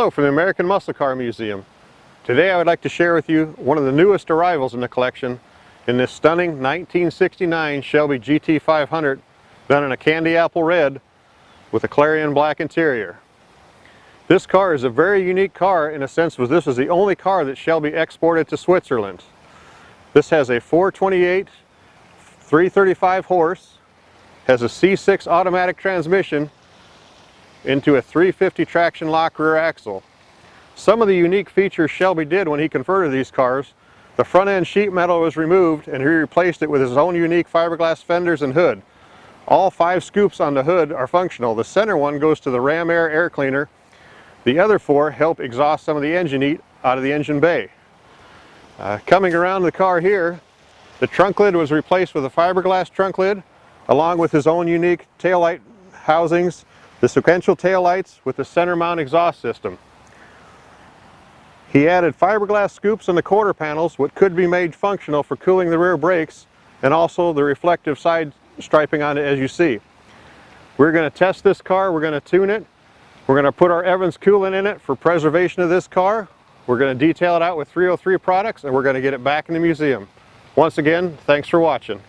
Hello from the American Muscle Car Museum. Today I would like to share with you one of the newest arrivals in the collection in this stunning 1969 Shelby GT-500 done in a candy apple red with a clarion black interior. This car is a very unique car in a sense that this is the only car that Shelby exported to Switzerland. This has a 428 335 horse, has a C6 automatic transmission into a 350 traction lock rear axle. Some of the unique features Shelby did when he converted these cars: the front end sheet metal was removed and he replaced it with his own unique fiberglass fenders and hood. All 5 scoops on the hood are functional. The center one goes to the ram air cleaner. The other 4 help exhaust some of the engine heat out of the engine bay. Coming around the car here, the trunk lid was replaced with a fiberglass trunk lid along with his own unique taillight housings, the sequential taillights with the center mount exhaust system. He added fiberglass scoops on the quarter panels, what could be made functional for cooling the rear brakes, and also the reflective side striping on it as you see. We're going to test this car, we're going to tune it, we're going to put our Evans coolant in it for preservation of this car, we're going to detail it out with 303 products, and we're going to get it back in the museum. Once again, thanks for watching.